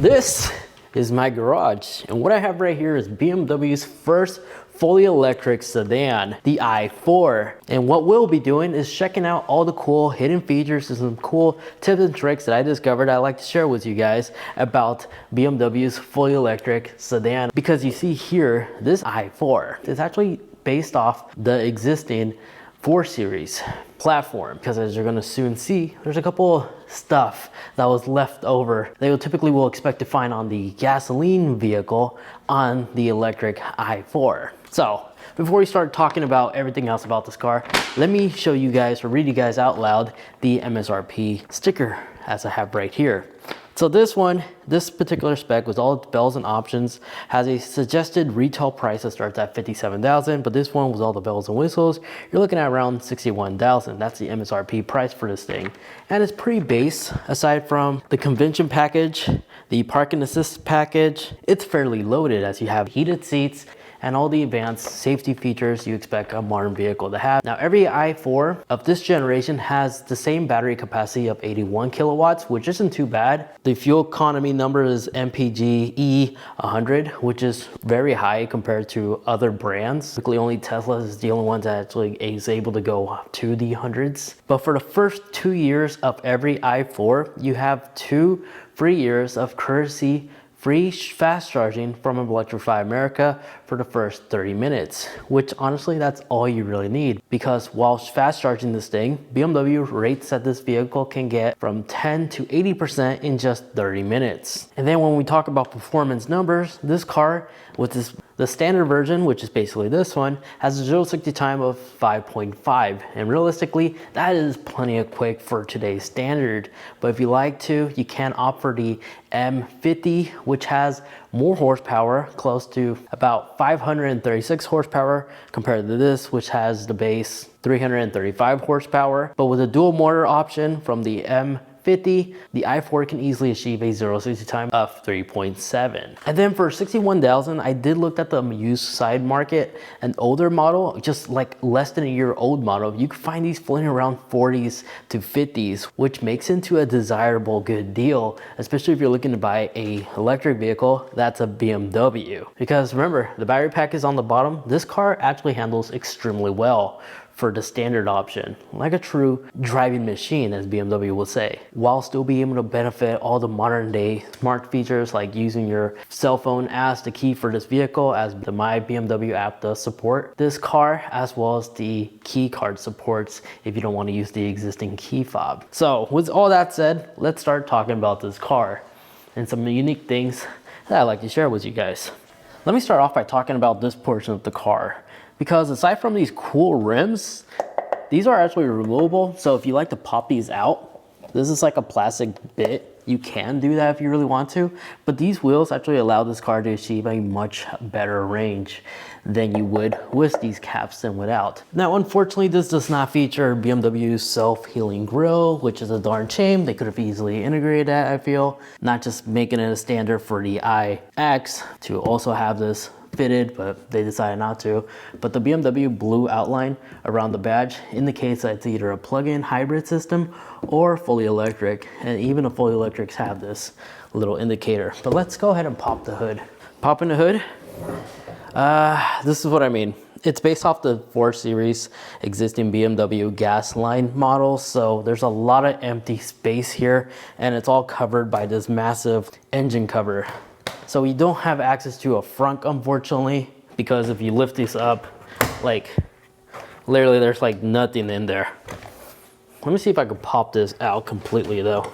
This is my garage, and what I have right here is BMW's first fully electric sedan, the i4. And what we'll be doing is checking out all the cool hidden features and some cool tips and tricks that I discovered I'd like to share with you guys about BMW's fully electric sedan. Because you see here, this i4 is actually based off the existing 4 Series platform, because as you're going to soon see, there's a couple stuff that was left over that you typically will expect to find on the gasoline vehicle on the electric i4. So before we start talking about everything else about this car, let me show you guys or read you guys out loud the MSRP sticker as I have right here. So this particular spec with all its bells and options has a suggested retail price that starts at $57,000, but this one with all the bells and whistles, you're looking at around $61,000. That's the MSRP price for this thing. And it's pretty base. Aside from the convention package, the parking assist package, it's fairly loaded as you have heated seats and all the advanced safety features you expect a modern vehicle to have. Now, every i4 of this generation has the same battery capacity of 81 kilowatts, which isn't too bad. The fuel economy number is MPG E100, which is very high compared to other brands. Typically, only Tesla is the only one that actually is able to go up to the hundreds. But for the first 2 years of every i4, you have 2 free years of courtesy free fast charging from Electrify America for the first 30 minutes, which honestly, that's all you really need. Because while fast charging this thing, BMW rates that this vehicle can get from 10 to 80% in just 30 minutes. And then when we talk about performance numbers, this car with the standard version, which is basically this one, has a 0-60 time of 5.5. And realistically, that is plenty of quick for today's standard. But if you like to, you can opt for the M50, which has more horsepower, close to about 536 horsepower compared to this, which has the base 335 horsepower. But with a dual motor option from the M50, the i4 can easily achieve a 0-60 time of 3.7. And then for $61,000, I did look at the used side market. An older model, just like less than a year old model, you can find these floating around 40s to 50s, which makes into a desirable good deal, especially if you're looking to buy a electric vehicle that's a BMW. Because remember, the battery pack is on the bottom. This car actually handles extremely well for the standard option, like a true driving machine, as BMW will say, while still being able to benefit all the modern day smart features like using your cell phone as the key for this vehicle, as the My BMW app does support this car, as well as the key card supports if you don't want to use the existing key fob. So with all that said, let's start talking about this car and some unique things that I'd like to share with you guys. Let me start off by talking about this portion of the car. Because aside from these cool rims, these are actually removable. So if you like to pop these out, this is like a plastic bit. You can do that if you really want to, but these wheels actually allow this car to achieve a much better range than you would with these caps than without. Now, unfortunately, this does not feature BMW's self-healing grille, which is a darn shame. They could have easily integrated that, I feel, not just making it a standard for the iX to also have this fitted, but they decided not to. But the BMW blue outline around the badge indicates that it's either a plug-in hybrid system or fully electric, and even the fully electrics have this little indicator. But let's go ahead and pop the hood. Popping the hood, this is what I mean. It's based off the 4 Series existing BMW gas line models, so there's a lot of empty space here, and it's all covered by this massive engine cover. So we don't have access to a front, unfortunately, because if you lift this up, like literally there's like nothing in there. Let me see if I could pop this out completely though.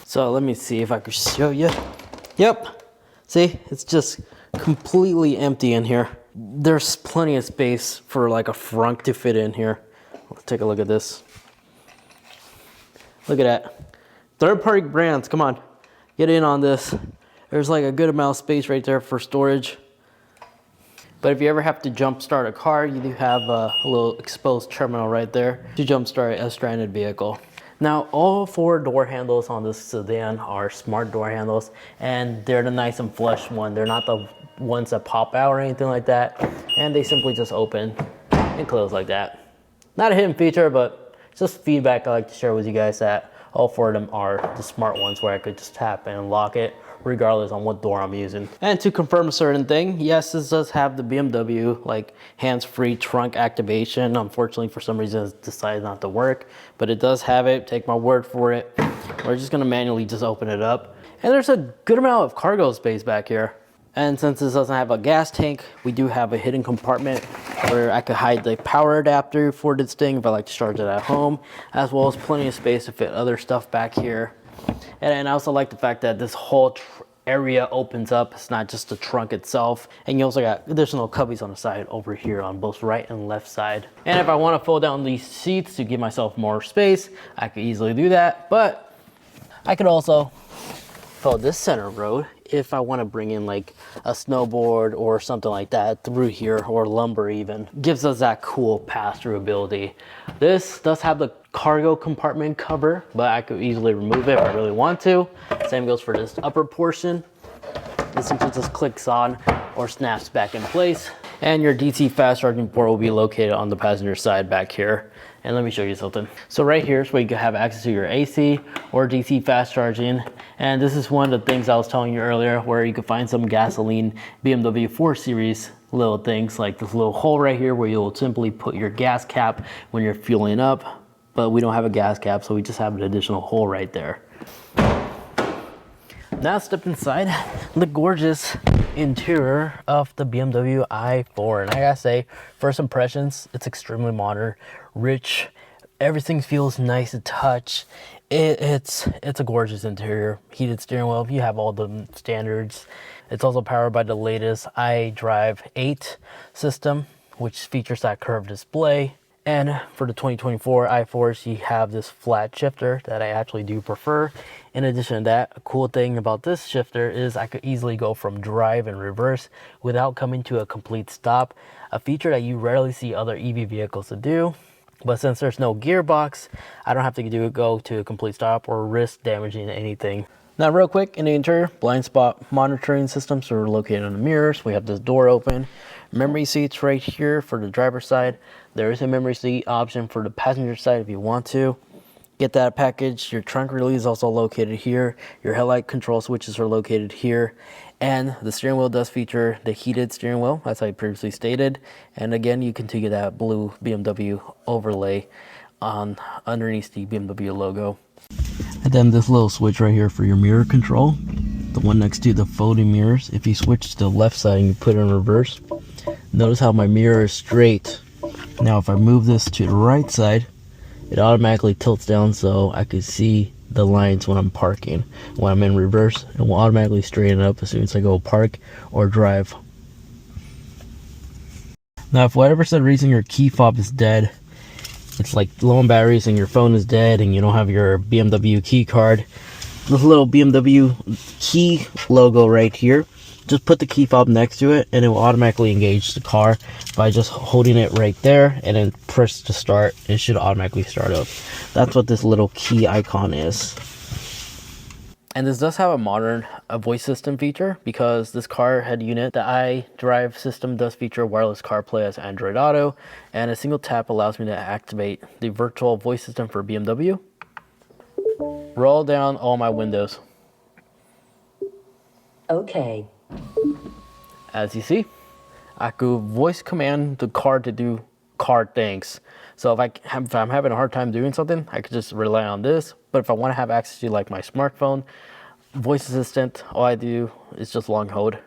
So let me see if I could show you. Yep, see, it's just completely empty in here. There's plenty of space for like a front to fit in here. Let's take a look at this. Look at that. Third-party brands, come on, get in on this. There's like a good amount of space right there for storage. But if you ever have to jump start a car, you do have a little exposed terminal right there to jump start a stranded vehicle. Now, all 4 door handles on this sedan are smart door handles, and they're the nice and flush one. They're not the ones that pop out or anything like that. And they simply just open and close like that. Not a hidden feature, but just feedback I like to share with you guys that all 4 of them are the smart ones where I could just tap and lock it regardless on what door I'm using. And to confirm a certain thing, yes, this does have the BMW like hands-free trunk activation. Unfortunately, for some reason, it decided not to work, but it does have it. Take my word for it. We're just gonna manually just open it up. And there's a good amount of cargo space back here. And since this doesn't have a gas tank, we do have a hidden compartment where I could hide the power adapter for this thing if I like to charge it at home, as well as plenty of space to fit other stuff back here. And I also like the fact that this whole area opens up. It's not just the trunk itself. And you also got additional cubbies on the side over here on both right and left side. And if I want to fold down these seats to give myself more space, I could easily do that. But I could also fold this center road if I want to bring in like a snowboard or something like that through here, or lumber even. Gives us that cool pass-through ability. This does have the cargo compartment cover, but I could easily remove it if I really want to. Same goes for this upper portion. This just clicks on or snaps back in place. And your DC fast charging port will be located on the passenger side back here. And let me show you something. So right here is where you can have access to your AC or DC fast charging. And this is one of the things I was telling you earlier, where you can find some gasoline BMW 4 Series little things, like this little hole right here where you'll simply put your gas cap when you're fueling up. But we don't have a gas cap, so we just have an additional hole right there. Now step inside the gorgeous interior of the BMW i4, and I gotta say, first impressions, it's extremely modern, rich, everything feels nice to touch. It's a gorgeous interior. Heated steering wheel, you have all the standards. It's also powered by the latest iDrive 8 system, which features that curved display. And for the 2024 i4s, you have this flat shifter that I actually do prefer. In addition to that, a cool thing about this shifter is I could easily go from drive and reverse without coming to a complete stop, a feature that you rarely see other EV vehicles to do. But since there's no gearbox, I don't have to go to a complete stop or risk damaging anything. Now real quick, in the interior, blind spot monitoring systems are located on the mirrors. We have this door open. Memory seats right here for the driver's side. There is a memory seat option for the passenger side if you want to. Get that package. Your trunk release is also located here. Your headlight control switches are located here. And the steering wheel does feature the heated steering wheel, as I previously stated. And again, you can get that blue BMW overlay on underneath the BMW logo. And then this little switch right here for your mirror control, the one next to the folding mirrors. If you switch to the left side and you put it in reverse, notice how my mirror is straight. Now if I move this to the right side, it automatically tilts down so I can see the lines when I'm parking. When I'm in reverse, it will automatically straighten up as soon as I go park or drive. Now if for whatever said reason your key fob is dead, it's like low on batteries and your phone is dead and you don't have your BMW key card, this little BMW key logo right here, just put the key fob next to it and it will automatically engage the car by just holding it right there and then press to start. It should automatically start up. That's what this little key icon is. And this does have a modern voice system feature, because this car head unit, the iDrive system, does feature wireless CarPlay as Android Auto, and a single tap allows me to activate the virtual voice system for BMW. Roll down all my windows. Okay. As you see, I could voice command the car to do car things. So if I'm having a hard time doing something, I could just rely on this. But if I want to have access to like my smartphone, voice assistant, all I do is just long hold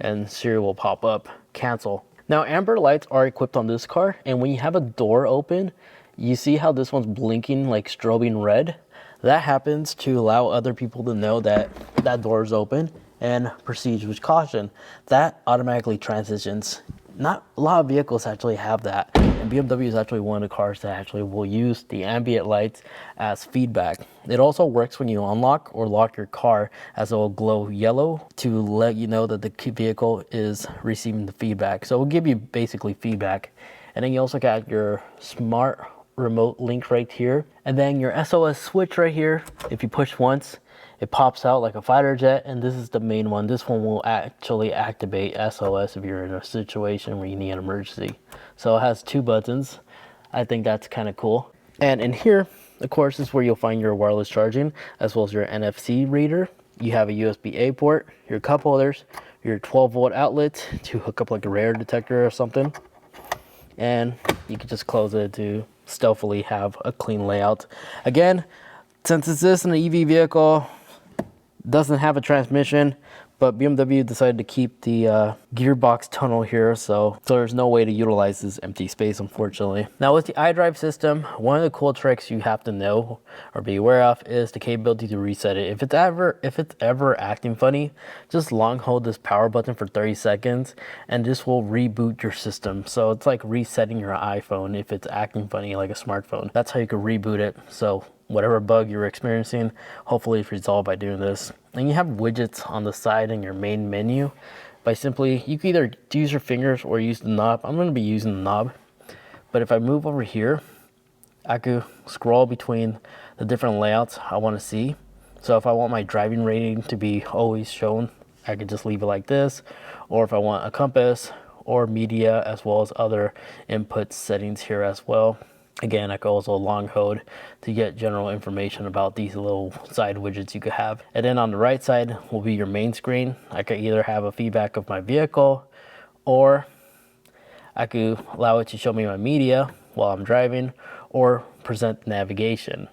and Siri will pop up, cancel. Now amber lights are equipped on this car, and when you have a door open, you see how this one's blinking like strobing red? That happens to allow other people to know that that door is open and proceed with caution. That automatically transitions. Not a lot of vehicles actually have that, and BMW is actually one of the cars that actually will use the ambient lights as feedback. It also works when you unlock or lock your car, as it will glow yellow to let you know that the vehicle is receiving the feedback. So it will give you basically feedback. And then you also got your smart remote link right here, and then your SOS switch right here. If you push once, it pops out like a fighter jet, and this is the main one. This one will actually activate SOS if you're in a situation where you need an emergency. So it has two buttons. I think that's kind of cool. And in here, of course, is where you'll find your wireless charging as well as your NFC reader. you have a USB-A port, your cup holders, your 12-volt outlet to hook up like a radar detector or something, and you can just close it to stealthily have a clean layout. Again, since this is an EV vehicle, doesn't have a transmission, but BMW decided to keep the gearbox tunnel here, so there's no way to utilize this empty space, unfortunately. Now with the iDrive system, one of the cool tricks you have to know or be aware of is the capability to reset it. If it's ever acting funny, just long hold this power button for 30 seconds and this will reboot your system. So it's like resetting your iPhone if it's acting funny like a smartphone. That's how you can reboot it. So whatever bug you're experiencing, hopefully it's resolved by doing this. And you have widgets on the side in your main menu. By simply, you can either use your fingers or use the knob. I'm going to be using the knob. But if I move over here, I could scroll between the different layouts I want to see. So if I want my driving rating to be always shown, I could just leave it like this. Or if I want a compass or media as well as other input settings here as well. Again, I could also long hold to get general information about these little side widgets you could have. And then on the right side will be your main screen. I could either have a feedback of my vehicle, or I could allow it to show me my media while I'm driving, or present navigation.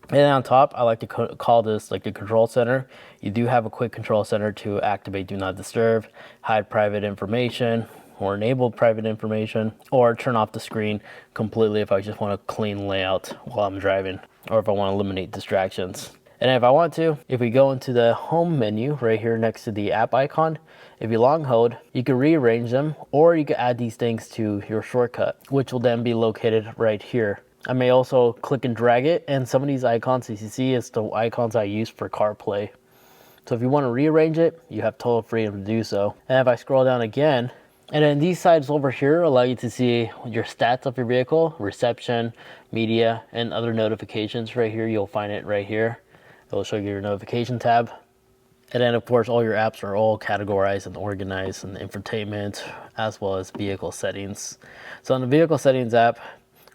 And then on top, I like to call this like the control center. You do have a quick control center to activate Do Not Disturb, hide private information, or enable private information, or turn off the screen completely if I just want a clean layout while I'm driving, or if I want to eliminate distractions. And if I want to, if we go into the home menu right here next to the app icon, if you long hold, you can rearrange them, or you can add these things to your shortcut, which will then be located right here. I may also click and drag it, and some of these icons, as you see, is the icons I use for CarPlay. So if you want to rearrange it, you have total freedom to do so. And if I scroll down again, and then these sides over here allow you to see your stats of your vehicle, reception, media, and other notifications right here. You'll find it right here. It'll show you your notification tab. And then of course, all your apps are all categorized and organized in infotainment as well as vehicle settings. So on the vehicle settings app,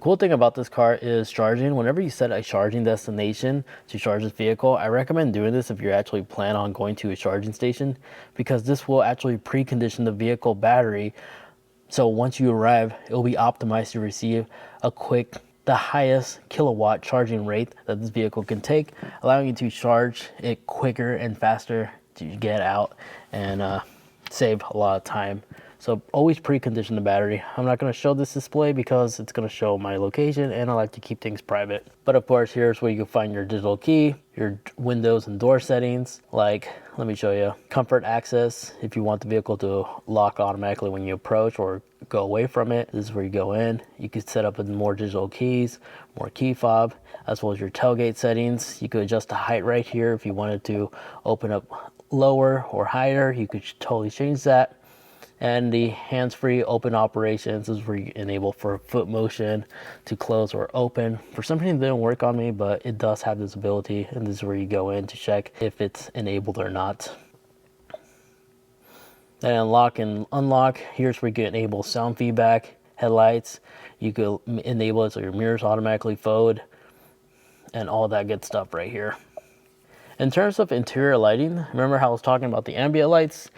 cool thing about this car is charging. Whenever you set a charging destination to charge this vehicle, I recommend doing this if you actually plan on going to a charging station, because this will actually precondition the vehicle battery. So once you arrive, it will be optimized to receive a quick, the highest kilowatt charging rate that this vehicle can take, allowing you to charge it quicker and faster to get out and save a lot of time. So always precondition the battery. I'm not going to show this display because it's going to show my location, and I like to keep things private. But of course, here's where you can find your digital key, your windows and door settings. Like, let me show you. Comfort access, if you want the vehicle to lock automatically when you approach or go away from it, this is where you go in. You could set up with more digital keys, more key fob, as well as your tailgate settings. You could adjust the height right here. If you wanted to open up lower or higher, you could totally change that. And the hands-free open operations is where you enable for foot motion to close or open. For some reason, it didn't work on me, but it does have this ability, and this is where you go in to check if it's enabled or not. Then unlock and unlock, here's where you can enable sound feedback, headlights. You could enable it so your mirrors automatically fold, and all that good stuff right here. In terms of interior lighting, remember how I was talking about the ambient lights?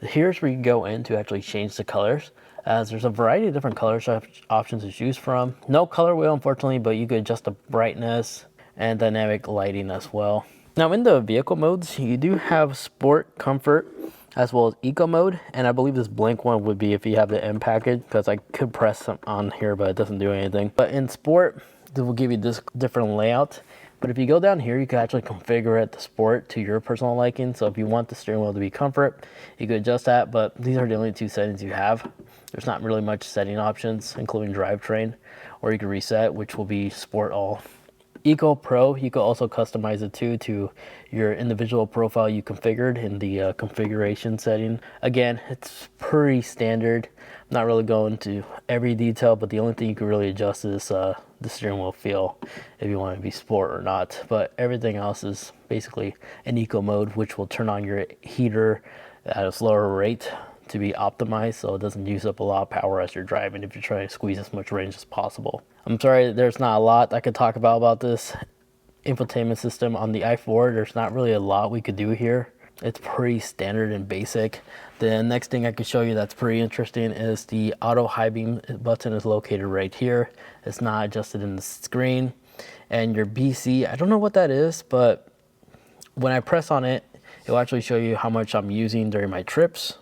Here's where you go in to actually change the colors, as there's a variety of different color options to choose from. No color wheel, unfortunately, but you could adjust the brightness and dynamic lighting as well. Now in the vehicle modes, you do have sport, comfort, as well as eco mode, and I believe this blank one would be if you have the M package, because I could press some on here, but it doesn't do anything. But in sport, it will give you this different layout. But if you go down here, you can actually configure it, the sport, to your personal liking. So if you want the steering wheel to be comfort, you could adjust that, but these are the only two settings you have. There's not really much setting options, including drivetrain, or you can reset, which will be sport all. Eco Pro, you can also customize it to your individual profile you configured in the configuration setting. Again, it's pretty standard. I'm not really going to every detail, but the only thing you can really adjust is the steering wheel feel, if you want to be sport or not. But everything else is basically an eco mode, which will turn on your heater at a slower rate to be optimized, so it doesn't use up a lot of power as you're driving if you're trying to squeeze as much range as possible. I'm sorry, there's not a lot I could talk about this. infotainment system on the i4, there's not really a lot we could do here. It's pretty standard and basic. The next thing I could show you that's pretty interesting is the auto high beam button is located right here. It's not adjusted in the screen. And your BC, I don't know what that is, but when I press on it, it'll actually show you how much I'm using during my trips.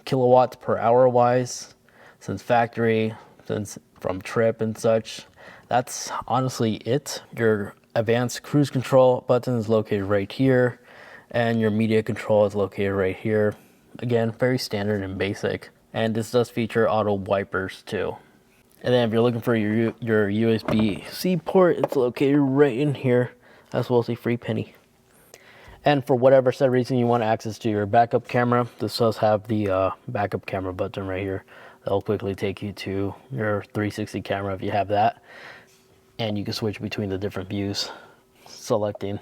Kilowatts per hour wise, since factory, since from trip and such. That's honestly it. Your advanced cruise control button is located right here, and your media control is located right here. Again, very standard and basic. And this does feature auto wipers too. And then if you're looking for your USB-C port, it's located right in here, as well as a free penny. And for whatever said reason you want access to your backup camera, this does have the backup camera button right here. That'll quickly take you to your 360 camera if you have that. And you can switch between the different views, selecting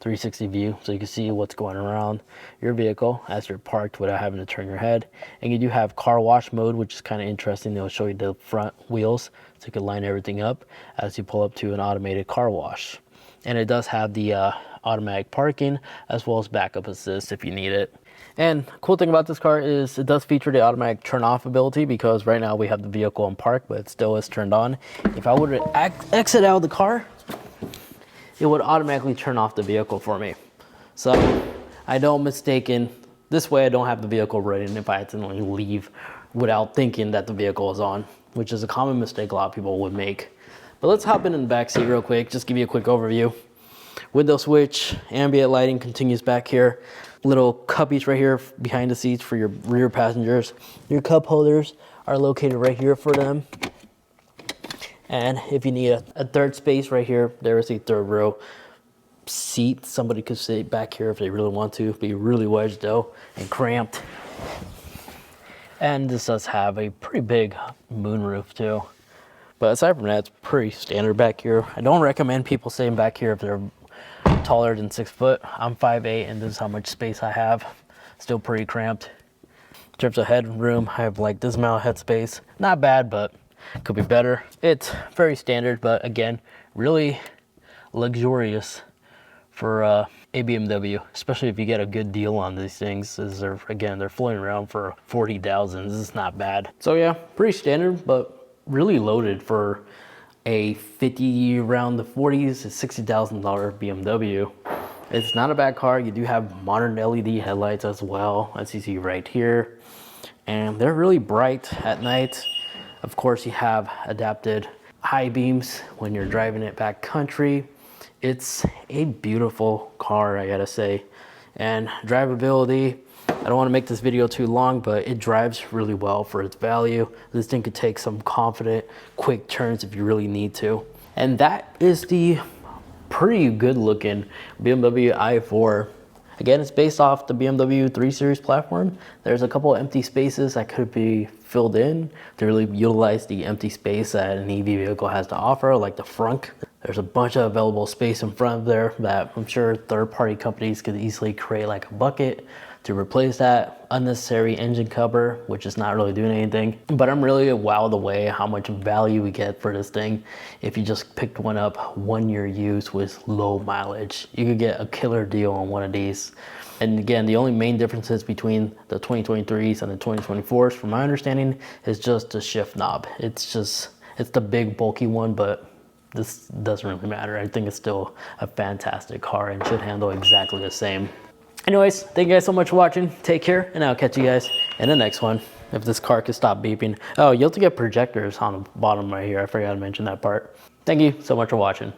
360 view so you can see what's going around your vehicle as you're parked without having to turn your head. And you do have car wash mode, which is kind of interesting. They'll show you the front wheels so you can line everything up as you pull up to an automated car wash. And it does have the automatic parking as well as backup assist if you need it. And cool thing about this car is it does feature the automatic turn off ability, because right now we have the vehicle in park, but it still is turned on. If I were to exit out of the car, it would automatically turn off the vehicle for me. So I don't mistaken, this way I don't have the vehicle running if I accidentally leave without thinking that the vehicle is on, which is a common mistake a lot of people would make. But let's hop in the back seat real quick, just give you a quick overview. Window switch, ambient lighting continues back here. Little cuppies right here behind the seats for your rear passengers. Your cup holders are located right here for them. And if you need a third space right here, there is a third row seat. Somebody could sit back here if they really want to. Be really wedged though and cramped. And this does have a pretty big moonroof too. But aside from that, it's pretty standard back here. I don't recommend people staying back here if they're taller than 6 foot. I'm 5'8", and this is how much space I have. Still pretty cramped. In terms of headroom, I have like this amount of headspace. Not bad, but could be better. It's very standard, but again, really luxurious for a BMW, especially if you get a good deal on these things. As they're floating around for 40,000. This is not bad. So yeah, pretty standard, but really loaded for a 50 around the 40s to $60,000 BMW. It's not a bad car. You do have modern LED headlights as well, as you see right here, and they're really bright at night. Of course, you have adapted high beams when you're driving it back country. It's a beautiful car, I gotta say. And drivability, I don't want to make this video too long, but it drives really well for its value. This thing could take some confident, quick turns if you really need to. And that is the pretty good looking BMW i4. Again, it's based off the BMW 3 Series platform. There's a couple empty spaces that could be filled in to really utilize the empty space that an EV vehicle has to offer, like the front. There's a bunch of available space in front of there that I'm sure third-party companies could easily create like a bucket to replace that unnecessary engine cover, which is not really doing anything. But I'm really wowed away how much value we get for this thing. If you just picked one up 1 year use with low mileage, you could get a killer deal on one of these. And again, the only main differences between the 2023s and the 2024s, from my understanding, is just the shift knob. It's the big bulky one, but this doesn't really matter. I think it's still a fantastic car and should handle exactly the same. Anyways, thank you guys so much for watching. Take care, and I'll catch you guys in the next one. If this car could stop beeping. Oh, you have to get projectors on the bottom right here. I forgot to mention that part. Thank you so much for watching.